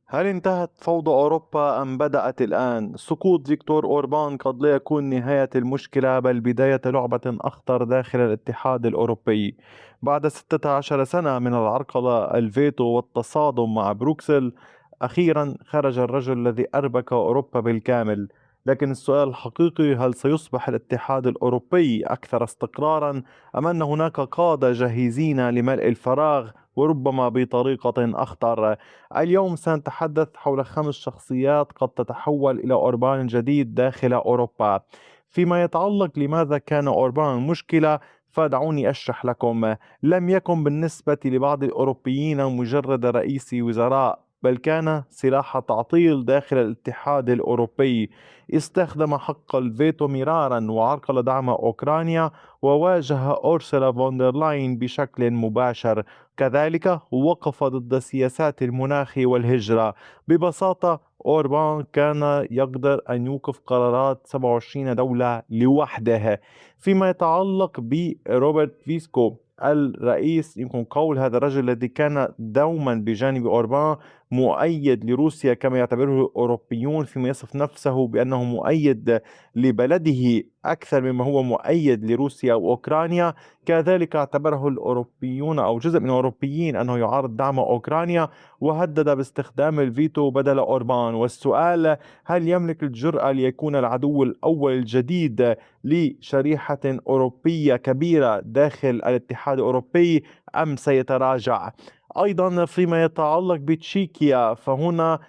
هل انتهت فوضى أوروبا أم بدأت الآن؟ سقوط فيكتور أوربان قد لا يكون نهاية المشكلة بل بداية لعبة أخطر داخل الاتحاد الأوروبي. بعد 16 سنة من العرقلة، الفيتو والتصادم مع بروكسل، أخيرا خرج الرجل الذي أربك أوروبا بالكامل. لكن السؤال الحقيقي: هل سيصبح الاتحاد الأوروبي أكثر استقرارا، أم أن هناك قادة جاهزين لملء الفراغ وربما بطريقة أخطر؟ اليوم سنتحدث حول 5 شخصيات قد تتحول إلى أوربان جديد داخل أوروبا. فيما يتعلق لماذا كان أوربان مشكلة، فدعوني أشرح لكم. لم يكن بالنسبة لبعض الأوروبيين مجرد رئيس وزراء، بل كان سلاح تعطيل داخل الاتحاد الأوروبي. استخدم حق الفيتو مرارا وعرقل دعم أوكرانيا، وواجه أورسولا فوندرلاين بشكل مباشر. كذلك وقف ضد سياسات المناخ والهجرة. ببساطة أوربان كان يقدر أن يوقف قرارات 27 دولة لوحده. فيما يتعلق بروبرت فيسكو الرئيس، يمكن قول هذا الرجل الذي كان دوما بجانب أوربان مؤيد لروسيا كما يعتبره الأوروبيون، فيما يصف نفسه بأنه مؤيد لبلده أكثر مما هو مؤيد لروسيا وأوكرانيا. كذلك اعتبره الأوروبيون أو جزء من الأوروبيين أنه يعارض دعم أوكرانيا، وهدد باستخدام الفيتو بدل أوربان. والسؤال: هل يملك الجرأة ليكون العدو الأول الجديد لشريحة أوروبية كبيرة داخل الاتحاد الأوروبي، أم سيتراجع؟ أيضا فيما يتعلق بتشيكيا، فهنا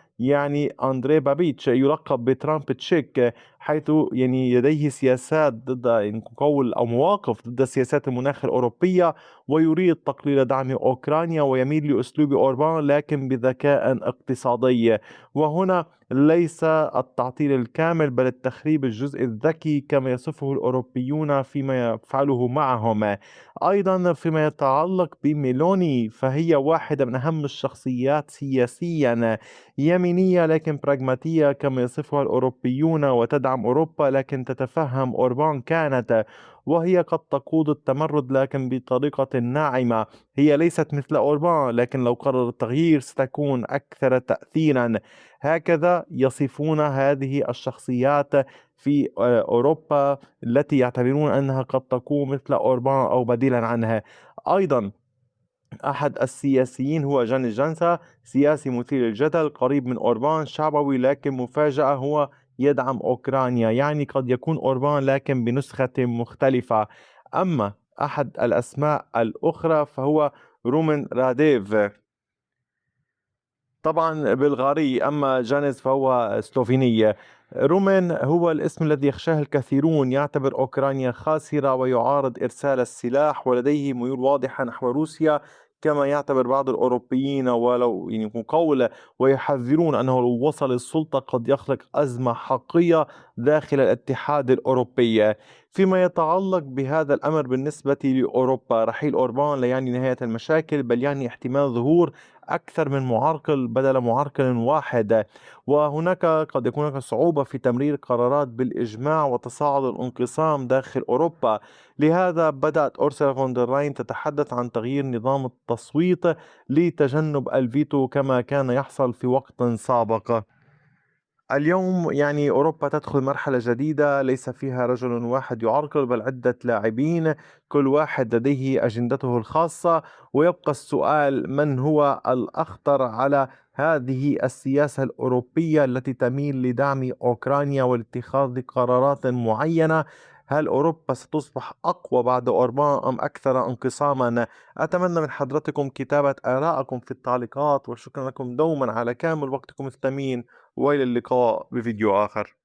أندري بابيتش يلقب بترامب تشيك، حيث لديه سياسات ضد، قول أو مواقف ضد سياسات المناخ الأوروبية، ويريد تقليل دعم أوكرانيا ويميل لأسلوب أوربان لكن بذكاء اقتصادي. وهنا ليس التعطيل الكامل بل التخريب الجزء الذكي كما يصفه الأوروبيون فيما يفعله معهم. أيضا فيما يتعلق بميلوني، فهي واحدة من أهم الشخصيات سياسيا، يمينية لكن براغماتية كما يصفها الأوروبيون، وتدعم أوروبا لكن تتفهم أوربان. وهي قد تقود التمرد لكن بطريقة ناعمة. هي ليست مثل أوربان، لكن لو قرر التغيير ستكون أكثر تأثيرا. هكذا يصفون هذه الشخصيات في أوروبا، التي يعتبرون أنها قد تكون مثل أوربان أو بديلا عنها. أيضا أحد السياسيين هو جانيس جانسا، سياسي مثير للجدل قريب من أوربان، شعبوي لكن مفاجأة، هو يدعم أوكرانيا. قد يكون أوربان لكن بنسخة مختلفة. أما أحد الأسماء الأخرى فهو رومن راديف، طبعا بلغاري، أما جانيس فهو سلوفيني. رومن هو الاسم الذي يخشاه الكثيرون، يعتبر أوكرانيا خاسرة ويعارض إرسال السلاح، ولديه ميول واضحة نحو روسيا كما يعتبر بعض الأوروبيين، ولو يكون قول، ويحذرون أنه لو وصل السلطة قد يخلق أزمة حقيقية داخل الاتحاد الأوروبي. فيما يتعلق بهذا الأمر بالنسبة لأوروبا، رحيل أوربان لا يعني نهاية المشاكل بل يعني احتمال ظهور أكثر من معرقل بدل معرقل واحد. وهناك قد يكون هناك صعوبة في تمرير قرارات بالإجماع وتصاعد الانقسام داخل أوروبا. لهذا بدأت أورسولا فوندرلاين تتحدث عن تغيير نظام التصويت لتجنب الفيتو كما كان يحصل في وقت سابق. اليوم أوروبا تدخل مرحلة جديدة ليس فيها رجل واحد يعرقل بل عدة لاعبين، كل واحد لديه أجندته الخاصة. ويبقى السؤال: من هو الأخطر على هذه السياسة الأوروبية التي تميل لدعم أوكرانيا واتخاذ قرارات معينة؟ هل أوروبا ستصبح أقوى بعد أوربان أم أكثر انقساما؟ أتمنى من حضرتكم كتابة آرائكم في التعليقات، وشكرا لكم دوما على كامل وقتكم الثمين، وإلى اللقاء بفيديو آخر.